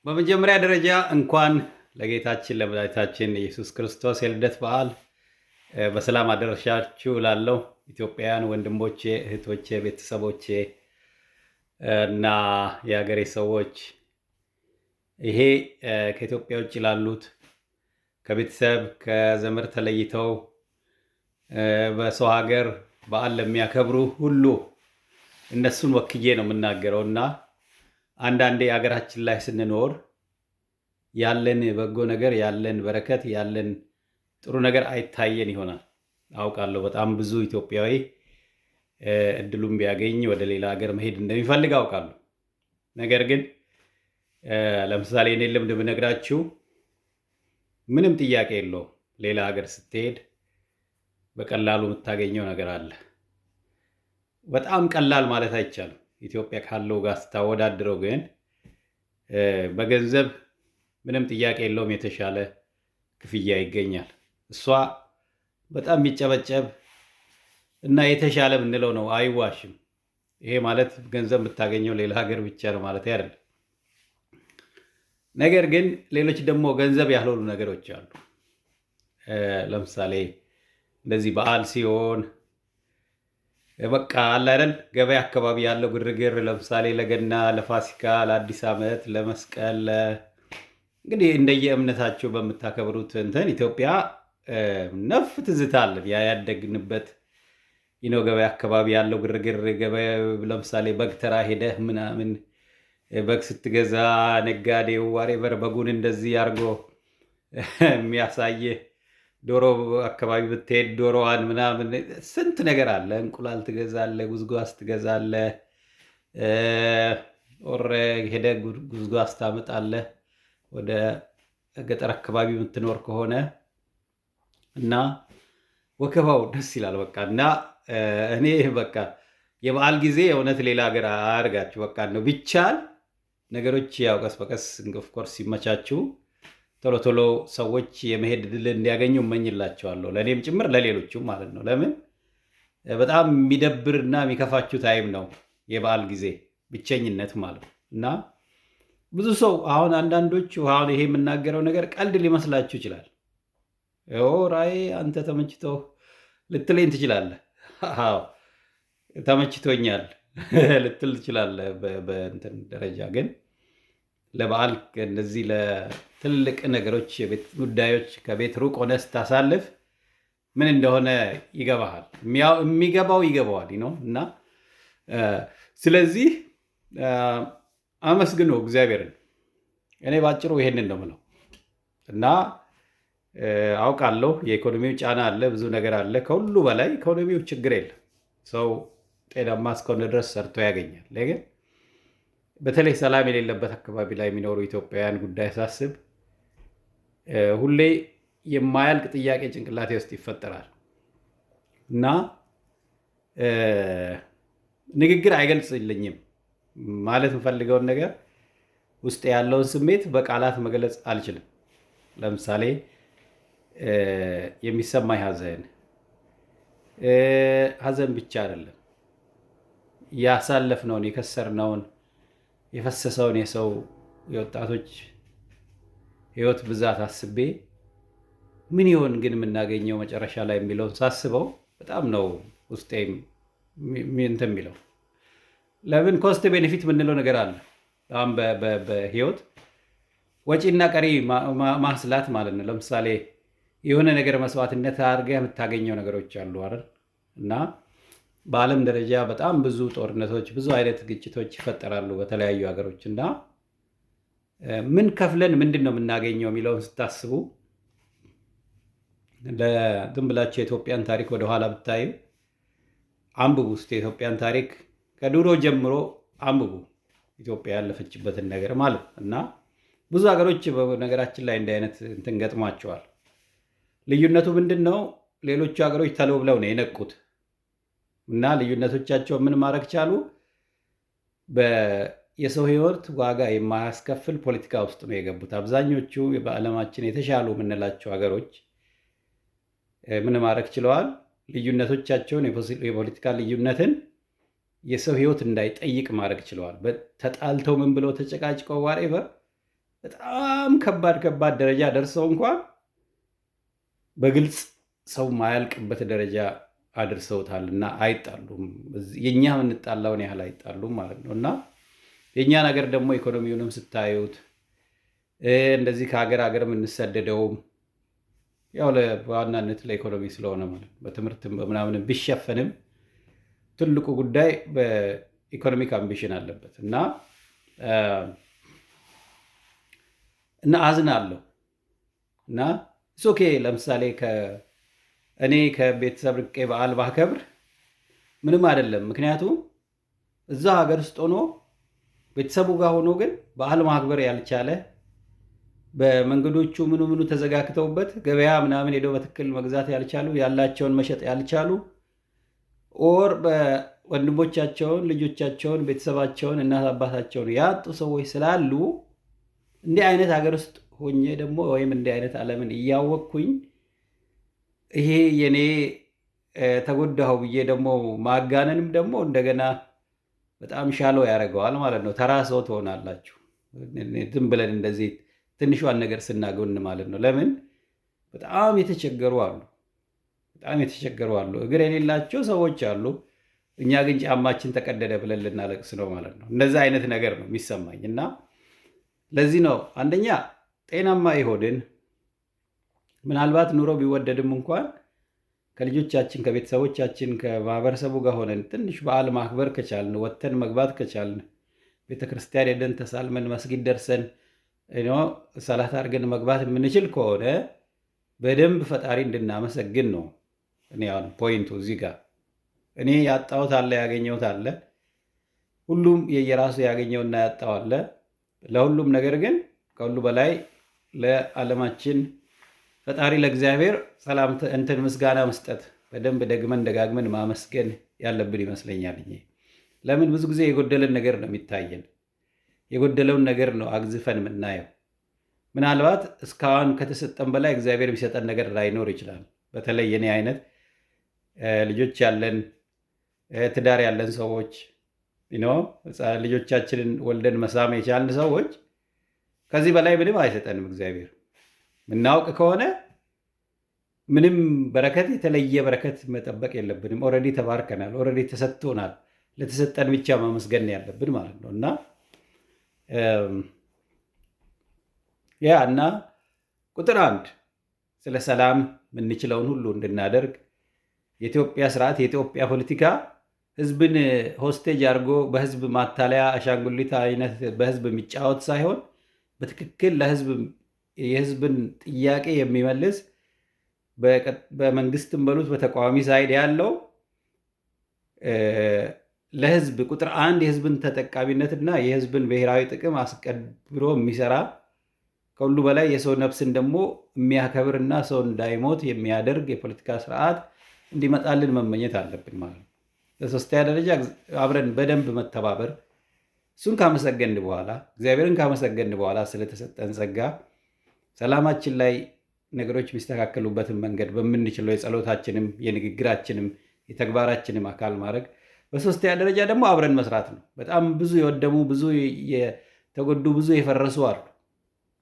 በመጀመሪያ ደረጃ እንኳን ለጌታችን ለመድኃኒታችን ኢየሱስ ክርስቶስ የልደት በዓል በሰላም አደረሳችሁ እላለሁ። ኢትዮጵያውያን ወንድሞቼ፣ እህቶቼ፣ ቤተሰቦቼ እና የሀገሬ ሰዎች ይሄ ከኢትዮጵያ ውጭ ላሉት ከቤተሰብ ከዘመድ ተለይተው በሰው ሀገር በዓል ለሚያከብሩ ሁሉ እነሱን ወክዬ ነው የምናገረው እና አንዳንዴ ሀገራችን ላይ ስንኖር ያለን በጎ ነገር ያለን በረከት ያለን ጥሩ ነገር አይታየን ይሆናል። አውቃለሁ በጣም ብዙ ኢትዮጵያዊ እድሉን ቢያገኝ ወደ ሌላ ሀገር መሄድ እንደሚፈልግ አውቃለሁ። ነገር ግን ለምሳሌ እኔ ልምድ ብነግራችሁ ምንም ጥያቄ የለውም። ሌላ ሀገር ስትሄድ በቀላሉ የምታገኘው ነገር አለ። በጣም ቀላል ማለት አይቻልም። ኢትዮጵያ ካለው ጋር ስታወዳድረው ግን በገንዘብ ምንም ጥያቄ የለውም የተሻለ ክፍያ ይገኛል። እሷ በጣም የሚጨበጨብ እና የተሻለ የምንለው ነው፣ አይዋሽም። ይሄ ማለት ገንዘብ የምታገኘው ሌላ ሀገር ብቻ ነው ማለት አይደለም። ነገር ግን ሌሎች ደግሞ ገንዘብ ያልሆኑ ነገሮች አሉ። ለምሳሌ እንደዚህ በዓል ሲሆን በቃ አለ አይደል፣ ገበያ አካባቢ ያለው ግርግር፣ ለምሳሌ ለገና፣ ለፋሲካ፣ ለአዲስ ዓመት፣ ለመስቀል እንግዲህ እንደየእምነታቸው በምታከብሩት እንትን ኢትዮጵያ ነፍ ትዝታ አለን። ያደግንበት ገበያ አካባቢ ያለው ግርግር፣ ገበያ ለምሳሌ በግ ተራ ሄደህ ምናምን በግ ስትገዛ ነጋዴው ዋሬቨር በጉን እንደዚህ አድርጎ የሚያሳየህ፣ ዶሮ አካባቢ ብትሄድ ዶሮዋን ምናምን ስንት ነገር አለ። እንቁላል ትገዛለህ፣ ጉዝጓዝ ትገዛለህ፣ ኦር ሄደህ ጉዝጓዝ ታመጣለህ ወደ ገጠር አካባቢ የምትኖር ከሆነ እና ወከባው ደስ ይላል። በቃ እና እኔ በቃ የበዓል ጊዜ የእውነት ሌላ ሀገር አድርጋችሁ በቃ ነው ቢቻል ነገሮች ያው ቀስ በቀስ ኦፍኮርስ ሲመቻችሁ ቶሎ ቶሎ ሰዎች የመሄድ ድል እንዲያገኙ እመኝላቸዋለሁ። ለእኔም ጭምር ለሌሎችም ማለት ነው። ለምን በጣም የሚደብርና የሚከፋችሁ ታይም ነው የበዓል ጊዜ፣ ብቸኝነት ማለት ነው። እና ብዙ ሰው አሁን አንዳንዶቹ አሁን ይሄ የምናገረው ነገር ቀልድ ሊመስላችሁ ይችላል። ራይ አንተ ተመችቶ ልትለኝ ትችላለህ። አዎ ተመችቶኛል ልትል ትችላለህ በእንትን ደረጃ። ግን ለበዓል እንደዚህ ለትልቅ ነገሮች የቤት ጉዳዮች ከቤት ሩቅ ሆነ ስታሳልፍ ምን እንደሆነ ይገባሃል። የሚገባው ይገባዋል ነው። እና ስለዚህ አመስግኑ እግዚአብሔርን። እኔ ባጭሩ ይሄንን ነው የምለው። እና አውቃለሁ የኢኮኖሚው ጫና አለ፣ ብዙ ነገር አለ። ከሁሉ በላይ ኢኮኖሚው ችግር የለም። ሰው ጤናማ እስከሆነ ድረስ ሰርቶ ያገኛል። ግን በተለይ ሰላም የሌለበት አካባቢ ላይ የሚኖሩ ኢትዮጵያውያን ጉዳይ ሳስብ ሁሌ የማያልቅ ጥያቄ ጭንቅላቴ ውስጥ ይፈጠራል እና ንግግር አይገልጽልኝም። ማለት የምፈልገውን ነገር ውስጥ ያለውን ስሜት በቃላት መግለጽ አልችልም። ለምሳሌ የሚሰማኝ ሀዘን ብቻ አይደለም፣ ያሳለፍነውን የከሰርነውን የፈሰሰውን የሰው የወጣቶች ህይወት ብዛት አስቤ ምን ይሆን ግን የምናገኘው መጨረሻ ላይ የሚለውን ሳስበው በጣም ነው ውስጤ እንትን የሚለው። ለምን ኮስት ቤኔፊት የምንለው ነገር አለ። አሁን በህይወት ወጪና ቀሪ ማስላት ማለት ነው። ለምሳሌ የሆነ ነገር መስዋዕትነት አድርገህ የምታገኘው ነገሮች አሉ አይደል? እና በዓለም ደረጃ በጣም ብዙ ጦርነቶች፣ ብዙ አይነት ግጭቶች ይፈጠራሉ በተለያዩ ሀገሮች እና ምን ከፍለን ምንድን ነው የምናገኘው የሚለውን ስታስቡ ዝም ብላችሁ የኢትዮጵያን ታሪክ ወደኋላ ብታዩ አንብቡ ውስጥ የኢትዮጵያን ታሪክ ከድሮ ጀምሮ አንብቡ። ኢትዮጵያ ያለፈችበትን ነገር ማለት እና ብዙ ሀገሮች በነገራችን ላይ እንዲህ አይነት እንትን ገጥሟቸዋል። ልዩነቱ ምንድን ነው? ሌሎቹ ሀገሮች ተለው ብለው ነው የነቁት እና ልዩነቶቻቸው ምን ማድረግ ቻሉ? የሰው ህይወት ዋጋ የማያስከፍል ፖለቲካ ውስጥ ነው የገቡት። አብዛኞቹ በዓለማችን የተሻሉ የምንላቸው ሀገሮች ምን ማድረግ ችለዋል? ልዩነቶቻቸውን የፖለቲካ ልዩነትን የሰው ህይወት እንዳይጠይቅ ማድረግ ችለዋል። ተጣልተው ምን ብለው ተጨቃጭቀው ዋሬቨር በጣም ከባድ ደረጃ ደርሰው እንኳን በግልጽ ሰው ማያልቅበት ደረጃ አድርሰውታል እና አይጣሉም። የእኛ የምንጣላውን ያህል አይጣሉም ማለት ነው። እና የእኛ ነገር ደግሞ ኢኮኖሚውንም ስታዩት እንደዚህ ከሀገር የምንሰደደውም ያው በዋናነት ለኢኮኖሚ ስለሆነ ማለት ነው። በትምህርትም በምናምንም ቢሸፈንም ትልቁ ጉዳይ በኢኮኖሚክ አምቢሽን አለበት እና አዝናለሁ እና ኦኬ ለምሳሌ እኔ ከቤተሰብ ርቄ በዓል ባከብር ምንም አይደለም። ምክንያቱም እዛ ሀገር ውስጥ ሆኖ ቤተሰቡ ጋር ሆኖ ግን በዓል ማክበር ያልቻለ በመንገዶቹ ምኑ ተዘጋግተውበት ገበያ ምናምን ሄደው በትክክል መግዛት ያልቻሉ ያላቸውን መሸጥ ያልቻሉ ኦር በወንድሞቻቸውን፣ ልጆቻቸውን፣ ቤተሰባቸውን፣ እናት አባታቸውን ያጡ ሰዎች ስላሉ እንዲህ አይነት ሀገር ውስጥ ሆኜ ደግሞ ወይም እንዲህ አይነት ዓለምን እያወቅኩኝ ይሄ የኔ ተጎዳሁ ብዬ ደግሞ ማጋነንም ደግሞ እንደገና በጣም ሻለው ያደርገዋል ማለት ነው። ተራ ሰው ትሆናላችሁ ዝም ብለን እንደዚህ ትንሿን ነገር ስናገን ማለት ነው። ለምን በጣም የተቸገሩ አሉ፣ እግር የሌላቸው ሰዎች አሉ። እኛ ግን ጫማችን ተቀደደ ብለን ልናለቅስ ነው ማለት ነው። እንደዛ አይነት ነገር ነው የሚሰማኝ እና ለዚህ ነው አንደኛ ጤናማ ይሆንን ምናልባት ኑሮ ቢወደድም እንኳን ከልጆቻችን ከቤተሰቦቻችን ከማህበረሰቡ ጋር ሆነን ትንሽ በዓል ማክበር ከቻልን ወጥተን መግባት ከቻልን ቤተክርስቲያን ሄደን ተሳልመን መስጊድ ደርሰን ሰላት አድርገን መግባት የምንችል ከሆነ በደንብ ፈጣሪ እንድናመሰግን ነው። እኔ አሁን ፖይንቱ እዚህ ጋር እኔ ያጣሁት አለ ያገኘሁት አለ። ሁሉም የየራሱ ያገኘውና ያጣው አለ። ለሁሉም ነገር ግን ከሁሉ በላይ ለዓለማችን ፈጣሪ ለእግዚአብሔር ሰላም ምስጋና መስጠት በደንብ ደጋግመን ማመስገን ያለብን ይመስለኛል። ለምን ብዙ ጊዜ የጎደለን ነገር ነው የሚታየን፣ የጎደለውን ነገር ነው አግዝፈን የምናየው። ምናልባት እስካሁን ከተሰጠን በላይ እግዚአብሔር ቢሰጠን ነገር ላይኖር ይችላል። በተለይ የኔ አይነት ልጆች ያለን ትዳር ያለን ሰዎች ልጆቻችንን ወልደን መሳም የቻልን ሰዎች ከዚህ በላይ ምንም አይሰጠንም እግዚአብሔር። ምናውቅ ከሆነ ምንም በረከት የተለየ በረከት መጠበቅ የለብንም። ኦልሬዲ ተባርከናል፣ ኦልሬዲ ተሰጥቶናል። ለተሰጠን ብቻ ማመስገን ያለብን ማለት ነው እና ቁጥር 1 ስለ ሰላም የምንችለውን ሁሉ እንድናደርግ የኢትዮጵያ ስርዓት የኢትዮጵያ ፖለቲካ ህዝብን ሆስቴጅ አድርጎ በህዝብ ማታለያ አሻንጉሊት አይነት በህዝብ የሚጫወት ሳይሆን በትክክል የህዝብን ጥያቄ የሚመልስ በመንግስትም በሉት በተቃዋሚ ሳይድ ያለው ለህዝብ ቁጥር 1 የህዝብን ተጠቃሚነትና የህዝብን ብሔራዊ ጥቅም አስቀድሮ የሚሰራ ከሁሉ በላይ የሰው ነፍስን ደግሞ የሚያከብርና ሰው እንዳይሞት የሚያደርግ የፖለቲካ ስርዓት እንዲመጣልን መመኘት አለብን ማለት ነው። በሶስተኛ ደረጃ አብረን በደንብ መተባበር፣ እሱን ካመሰገን በኋላ እግዚአብሔርን ካመሰገን በኋላ ስለተሰጠን ጸጋ ሰላማችን ላይ ነገሮች የሚስተካከሉበትን መንገድ በምንችለው የጸሎታችንም የንግግራችንም የተግባራችንም አካል ማድረግ፣ በሶስተኛ ደረጃ ደግሞ አብረን መስራት ነው። በጣም ብዙ የወደሙ ብዙ የተጎዱ ብዙ የፈረሱ አሉ።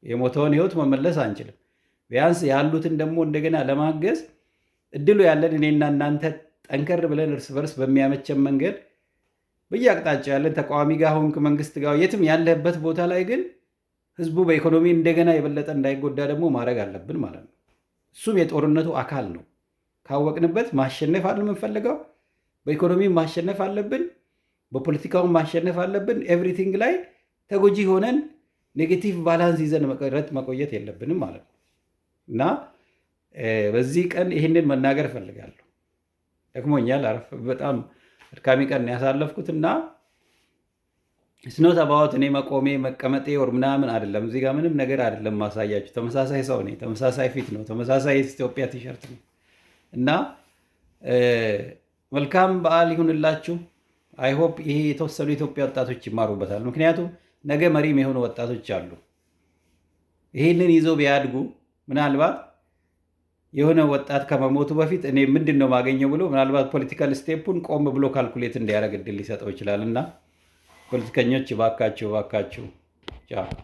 የሞተውን ህይወት መመለስ አንችልም። ቢያንስ ያሉትን ደግሞ እንደገና ለማገዝ እድሉ ያለን እኔና እናንተ ጠንከር ብለን እርስ በርስ በሚያመቸን መንገድ በየአቅጣጫው ያለን ተቃዋሚ ጋር ሆንክ መንግስት ጋር የትም ያለህበት ቦታ ላይ ግን ህዝቡ በኢኮኖሚ እንደገና የበለጠ እንዳይጎዳ ደግሞ ማድረግ አለብን ማለት ነው። እሱም የጦርነቱ አካል ነው። ካወቅንበት ማሸነፍ አለ የምንፈልገው በኢኮኖሚ ማሸነፍ አለብን፣ በፖለቲካውን ማሸነፍ አለብን። ኤቭሪቲንግ ላይ ተጎጂ ሆነን ኔጌቲቭ ባላንስ ይዘን መቆየት የለብንም ማለት ነው እና በዚህ ቀን ይህንን መናገር እፈልጋለሁ። ደክሞኛል፣ በጣም አድካሚ ቀን ያሳለፍኩት እና ስኖት አባወት እኔ መቆሜ መቀመጤ ወር ምናምን አይደለም። እዚህ ጋር ምንም ነገር አይደለም ማሳያችሁ። ተመሳሳይ ሰው ነኝ፣ ተመሳሳይ ፊት ነው፣ ተመሳሳይ ኢትዮጵያ ቲሸርት ነው እና መልካም በዓል ይሁንላችሁ። አይሆፕ ይሄ የተወሰኑ የኢትዮጵያ ወጣቶች ይማሩበታል። ምክንያቱም ነገ መሪም የሆኑ ወጣቶች አሉ። ይህንን ይዘው ቢያድጉ ምናልባት የሆነ ወጣት ከመሞቱ በፊት እኔ ምንድን ነው ማገኘው ብሎ ምናልባት ፖለቲካል ስቴፑን ቆም ብሎ ካልኩሌት እንዲያደርግ እድል ሊሰጠው ይችላል እና ፖለቲከኞች እባካችሁ